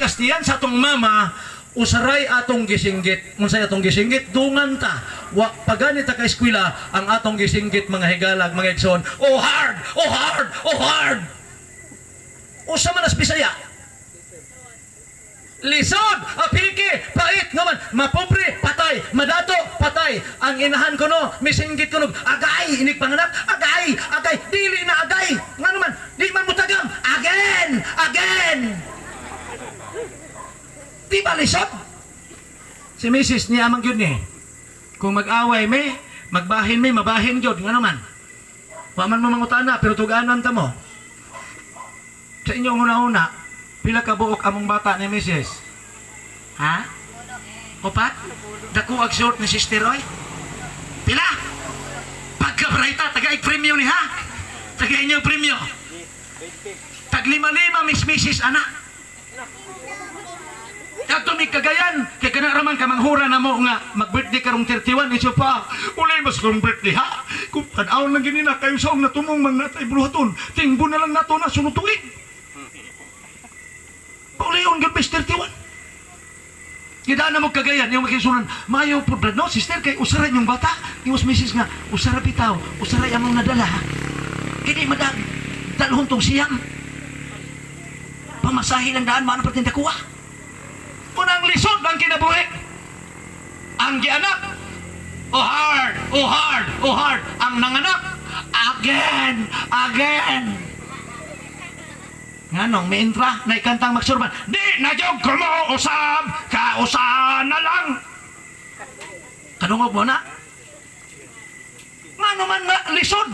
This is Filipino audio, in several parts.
kastiyan sa atong mama, usaray atong gisinggit. Unsay atong gisinggit? Dungan ta. Wa pagani ta ka eskwela ang atong gisinggit mga higalag, mga igsoon. Oh hard, oh hard, oh hard. Usa man as Bisaya. Lisod, apiki, pait naman, mapobre, patay, madato, patay. Ang inahan ko no, misinggit ko no, agay, inig panganak, agay, agay, dili na agay. Nga naman, di man mutagam, again, again. Di ba lisod? Si Mrs. ni amang yun eh. Kung mag-away may, magbahin may, mabahin yun. Nga naman. Paman mo mangutana, pero tuganan ta mo. Sa inyong una-una, pila ka buok among bata ni Mrs. Ha? Upat? Dako ag short ni Sister Roy? Pila? Pagkabrayta, taga-ig premyo ni ha? Taga-inyo premyo. Tag-lima-lima, Mrs. anak. Ato mi kagayan, kay kanaraman ka manghura na mo nga mag-birthday karong 31 iso pa. Ulay mas karong birthday ha. Kung tanaw lang gini na kayo sa natumong man natay bruhaton, tingbo na lang nato na sunutuig. Pauliyon gud bes 31. Kita na mo kagayan yung makisunan, mayo po no sister kay usaray yung bata. Yung Mrs. nga usara bitaw, usaray among nadala. Kini madag dalhon tong siyam. Pamasahe lang daan man patinda kuha. Unang lisod ang kinabuhi. Ang gianak, oh hard, oh hard, oh hard. Ang nanganak, again, again. Nganong may intra, na ikantang magsurban. Di na jog ko mo usab, kausahan na lang. Kanungog mo na. Ngano man nga lisod.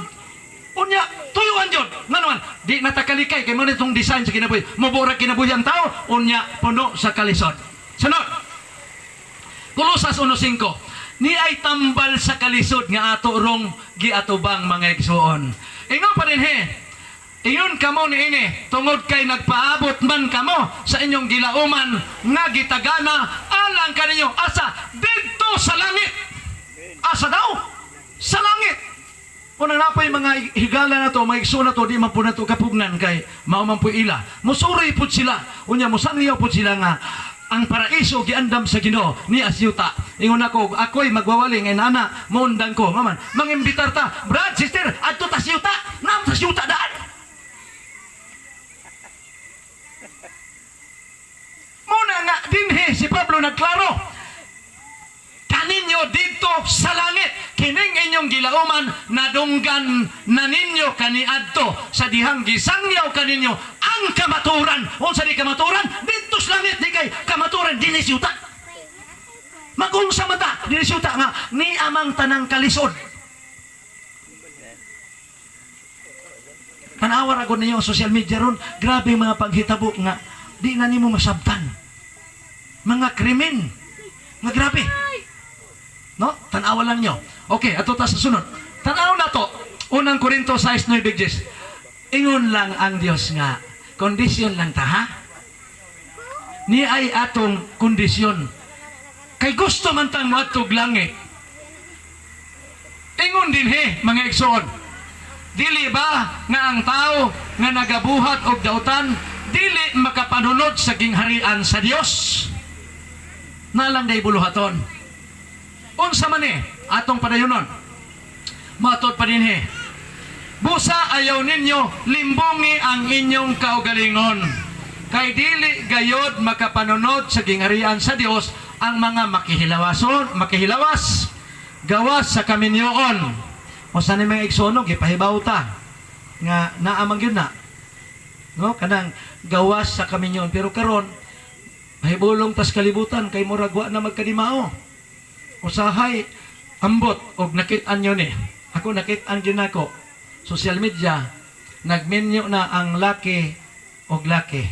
Unya, tuyuan jud. Ngano man, di natakalikay kay mo nitong design sa kinabuhi. Mabura kinabuhi ang tao, unya puno sa kalisod. Sunod. Kolosas 1:5. Ni ay tambal sa kalisod nga ato rong giatubang mga igsoon. Ingon pa rin he. Ingon kamo ni ini tungod kay nagpaabot man kamo sa inyong gilauman nga gitagana alang kaninyo asa didto sa langit. Asa daw? Sa langit. Unang napoy mga higala na to, mga igsoon na to, di man po na to kapugnan kay mauman po ila. Musuri po sila. Unya musangyaw po sila nga ang paraiso giandam sa Ginoo ni asyuta. Ingon ako, ako'y magwawaling ay nana, maundang ko. Maman, mangimbitar ta, brad, sister, adto ta syuta, nam ta syuta daan. Muna nga dinhi si Pablo nagklaro. Kaninyo dito sa langit, kining inyong gilauman, nadunggan na ninyo kaniadto sa dihang gisangyaw kaninyo ang kamaturan. Unsa di kamaturan? Dito sa langit, di kay kamaturan, di ni siyuta. Magunsa mata, di ni siyuta nga, ni amang tanang kalisod. Panawar ako ninyo social media ron, grabe mga paghitabo nga, di na nimo masabtan. Mga krimen, nga grabe. No? Tanawa lang nyo. Okay, ato ta sa sunod. Tanaw na to. Unang Korinto 6:9. Ingon lang ang Dios nga. Kondisyon lang ta, ha? Ni ay atong kondisyon. Kay gusto man tang matug langit. Ingon din he, mga igsoon. Dili ba nga ang tao nga nagabuhat og dautan dili makapanunod sa gingharian sa Dios? Nalang day buluhaton. Unsa man atong padayonon. Matod pa din he. Busa ayaw ninyo limbongi ang inyong kaugalingon. Kay dili gayod makapanunod sa gingharian sa Dios ang mga makihilawas gawas sa kaminyoon. O sa ni mga igsoon gipahibaw ta nga naamang yun na. No, kanang gawas sa kaminyoon pero karon mahibulong tas kalibutan kay murag wa na magkadimao. Usahay ambot og nakit-an nyo ni. Ako nakit-an yun ako. Social media, nagmenyo na ang laki og laki.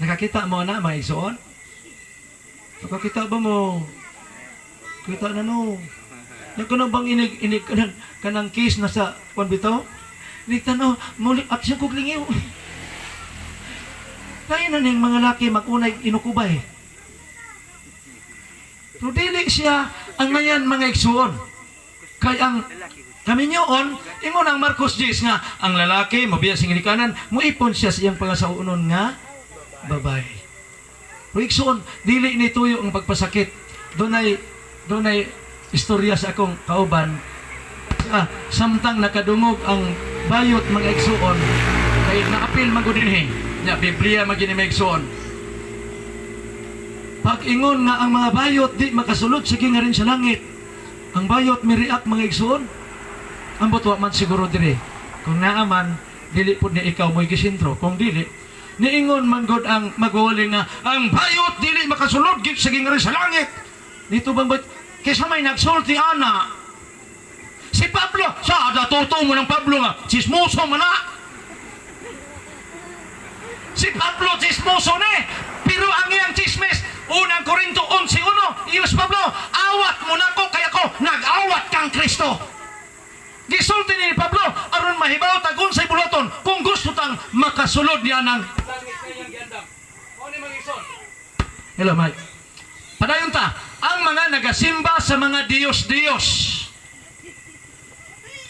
Nakakita mo na, mga igsoon? Nakakita ba mo? Kita na no. Yung kanang bang inig kanang kiss na sa kwan bitaw? Dito no, muli at siya kuglingiw. Kaya na ning mga laki mag-unay inukubay. Pero dili siya ang ngayon mga igsuon. Kay ang Kami nyoon, ingon ang Marcos 10 nga, ang lalaki, mabiya sing kanan, muipon siya sa iyang pangasaunon nga, babae. Rikson, dili ni tuyo ang pagpasakit. Dunay istorya sa akong kauban. Samtang nakadungog ang bayot mga igsuon, kay naapil magudinhi, nya Biblia magini maigsuon. Pag ingon nga ang mga bayot di makasulod sige nga rin sa langit. Ang bayot miriak mga igsuon. Ang butwa man siguro dire. Kung naaman, dili po ni ikaw mo'y gisintro. Kung dili, niingon man god ang magwali nga, ang bayot dili makasulod, sige nga rin sa langit. Dito bang ba't, kaysa may nagsulti, ana. Si Pablo, sa datuto mo ng Pablo nga, chismoso man na. Si Pablo, chismoso ni. Pero ang iyang chismes, unang Korinto 11:1, iyos Pablo, awat mo na ko, kaya ko, nag-awat kang Kristo. Gisulti ni Pablo, aron mahibaw tagun sa ibulaton, kung gusto tang makasulod niya ng langit kayang giandam. O ni mag-ison. Hello, Mike. Padayon ta, ang mga nagasimba sa mga Diyos-Diyos.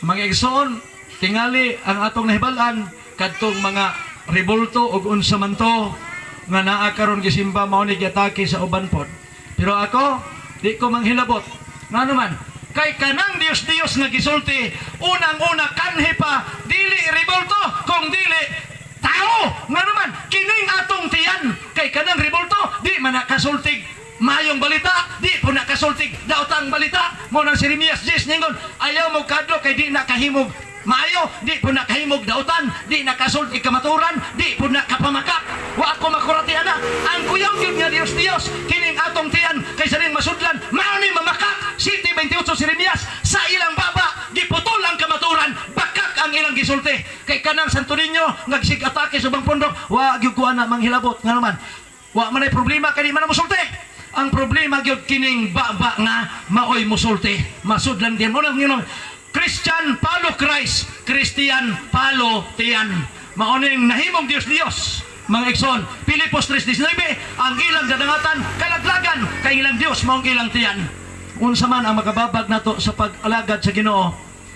Mga igsoon, tingali ang atong nahibalan, kadtong mga revolto o unsa man to, nga naa karon gisimba mao ni giatake sa uban pod. Pero ako, di ko manghilabot. Nga naman, kay kanang Dios-Dios nga gisulti, unang-una kanhi pa, dili revolto, kung dili tao. Nga naman, kining atong tiyan, kay kanang revolto, di man nakasultig mayong balita, di po nakasultig daotang balita. Mo nang si Jeremias 10 ningon, ayaw mo kadlo kay di nakahimog maayo, di po nakahimog daotan, di nakasultig kamaturan, di po nakapamakak. Wa ako makurati ana, ang kuyaw yun nga Dios-Dios, kining atong tiyan, kay sa rin masudlan, mao ni mamakak. 7:28 si Jeremias, sa ilang baba, giputol ang kamaturan, bakak ang ilang gisulti. Kay kanang Santo Niño, nagsig-atake sa bang pondok, wa gyud ko ana manghilabot nga naman. Wa man ay problema kay di man musulti. Ang problema gyud kining baba nga maoy musulti. Masudlan din mo nang Christian palo Christ, Christian palo tiyan. Mao ning nahimong Dios-Dios. Mga igsoon, Pilipos 3:19, ang ilang dadangatan kalaglagan kay ilang Dios mao ang ilang tiyan. Unsa man ang makababag nato sa pag-alagad sa Ginoo,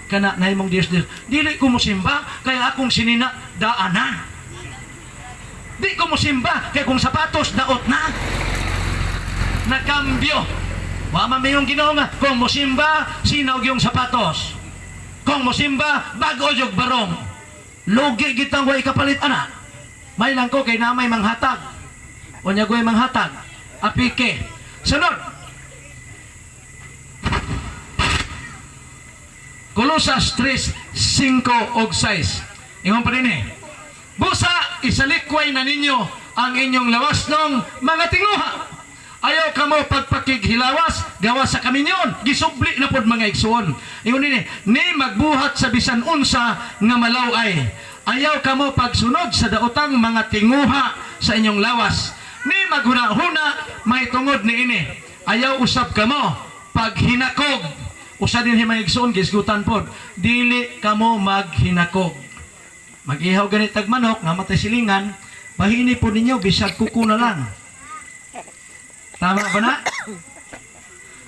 kana nahimong Dios-Dios. Dili ko mosimba kay akong sinina daanan. Di ko mosimba kay kung sapatos daot na. Nakambyo. Wa man mayong Ginoo nga kung mosimba sinaw gyung sapatos. Kung mosimba bago jog barong. Logi gitang way kapalit ana. May lang ko kay namay manghatag. Unya goy manghatag. Apike. Sunod. Colosas 3:5 og 6. Ingon pa din busa isalikway na ninyo ang inyong lawas ng mga tinguha. Ayaw kamo pagpakighilawas, gawas sa kaminyon, gisubli na pod mga igsuon. Ingon ni magbuhat sa bisan unsa nga malaway. Ayaw kamo pagsunod sa daotang mga tinguha sa inyong lawas. Ni maghuna-huna may tungod ni ini. Ayaw usab kamo paghinakog. Usa din himay igsoon gisgutan pod, dili kamo maghinakog. Mag-ihaw ganit tag manok nga matay silingan, bahini po ninyo bisag kuko na lang. Tama ba na?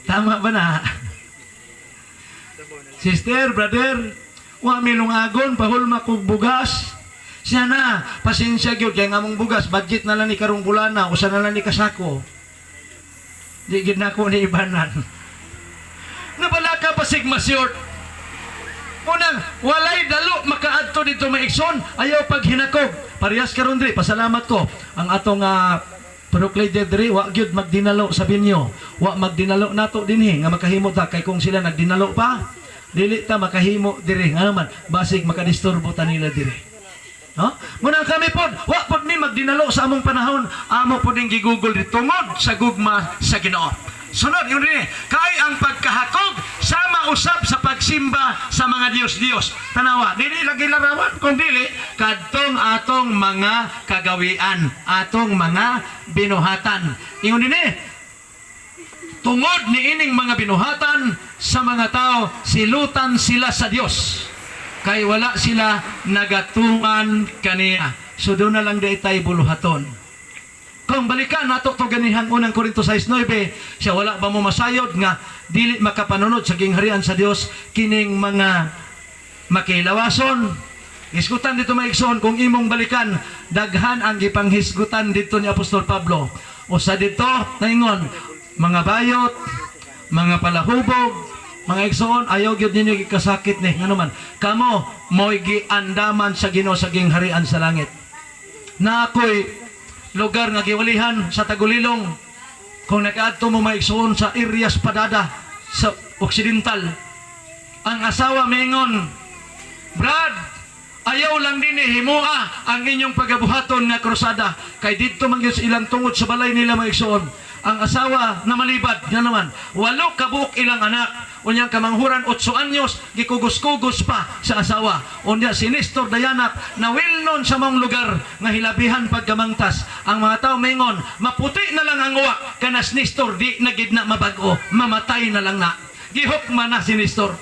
Tama ba na? Sister, brother, wa milungagon pahulma kog bugas. Siya na, pasensya gyud kay ngamong bugas, budget na lang ni karong bulana, usa na lang ni kasako. Di gid nako ni ibanan. Nabala ka pa sigmasyort. Unang, walay dalo makaadto dito maigsoon, ayaw paghinakog. Parehas karon diri, pasalamat ko. Ang atong Proclader diri, wa gyud magdinalo sa binyo. Wa magdinalo nato dinhi nga makahimo ta kay kung sila nagdinalo pa, dili ta makahimo diri. Nga naman, basig makadisturbo ta nila diri. No? Muna kami pod, wa pod ni magdinalo sa among panahon, amo pod ning gigugol tungod sa gugma sa Ginoo. Sunod yun rin, kay ang pagkahakog sama usab sa pagsimba sa mga Diyos-Diyos. Tanawa, dili lagi larawan, kung dili, kadtong atong mga kagawian, atong mga binuhatan. Yun din tungod ni ining mga binuhatan sa mga tao, silutan sila sa Diyos. Kay wala sila nagatungan kaniya. So doon na lang day tayo buluhaton. Kung balikan nato to ganihang unang Korinto 6:9, siya wala ba mo masayod nga dili makapanunod sa gingharian sa Dios kining mga makilawason. Hisgutan dito maigsoon, kung imong balikan, daghan ang gipanghisgutan dito ni Apostol Pablo. O sa dito, naingon, mga bayot, mga palahubog, mga igsoon, ayaw gyud ninyo gikasakit ni nga naman. Kamo mo'y giandaman sa Ginoo sa gingharian sa langit. Na ako'y lugar nga giwalihan sa Tagulilong, kung nakaadto mo maigsoon sa Irias Padada sa Occidental, ang asawa mingon, Brad, ayaw lang din himua ang inyong pagabuhaton nga krusada, kay dito man gyud sa ilang tungod sa balay nila maigsoon. Ang asawa na malibad nga naman, 8 kabuok ilang anak, unyang kamanghuran 8 anyos, gikugos-kugos pa sa asawa. Unya si Nestor Dayanak na wilnon sa mong lugar nga hilabihan pagkamangtas. Ang mga tao mingon, maputi na lang ang uwa, kanas Nestor di na gid na mabago, mamatay na lang na. Gihukma na si Nestor.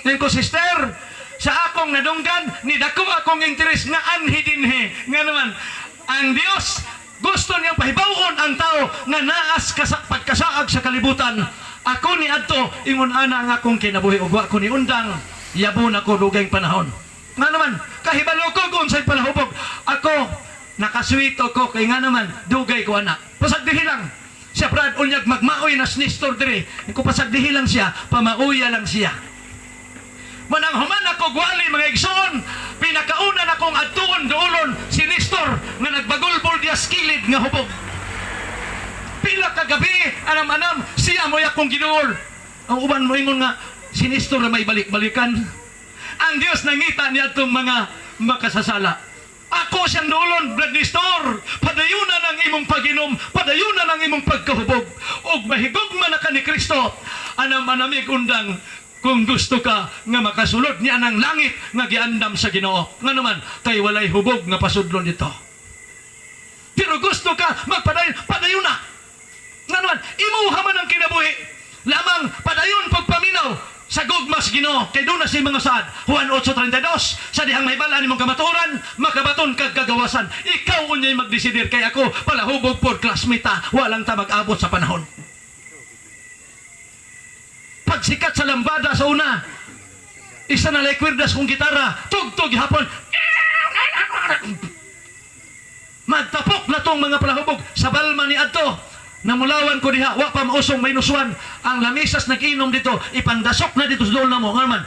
Ngayon ko, sister, sa akong nadunggan, nidako akong interes nga anhi dinhi. Nga naman, ang Dios gusto niyang pahibawon ang tao nga naas pagkasaag sa kalibutan. Ako ni adto ingon ana nga akong kinabuhi ug wa ko ni undang yabon ako dugay panahon. Nga naman kahibalo ko kung unsay palahubog. Ako nakaswito ko kay nga naman dugay ko anak. Pasagdihi lang. Siya Brad unyag magmaoy na Nestor dire. Ko pasagdihi lang siya, pamauya lang siya. Manang human ako gwali mga igsoon, pinakauna na kong adtuon doolon si Nestor nga nagbagulbol diya skilid nga hubog. Pila ka gabi, anam-anam, siya mo yakong ginuol. Ang uban mo ingon nga, si Nestor na may balik-balikan. Ang Diyos nangita niya itong mga makasasala. Ako siyang doolon, Brad Nestor, padayunan ang imong paginom, padayunan ang imong pagkahubog, og mahigugma na ka ni Kristo, anam-anamig undang, kung gusto ka nga makasulod niya ng langit nga giandam sa Ginoo. Nga naman, kay walay hubog nga pasudlon dito. Pero gusto ka magpadayon, padayon na. Nga naman, imuha man ang kinabuhi. Lamang padayon pagpaminaw sa gugmas Ginoo. Kay doon na si mga saad. Juan 8:32, sa dihang may bala nimong kamaturan, makabaton kag kagawasan. Ikaw unyay magdesidir kay ako, palahubog pod klasmita, walang ta mag-abot sa panahon. Pagsikat sa lambada sa una, isa na laikwirdas kong gitara, tugtog hapon, magtapok na tong mga palahubog sa balma ni adto. Namulawan ko diha, wa pa mausong may nuswan. Ang lamisas nag-inom dito, ipandasok na dito sa doon na mo. Nga naman,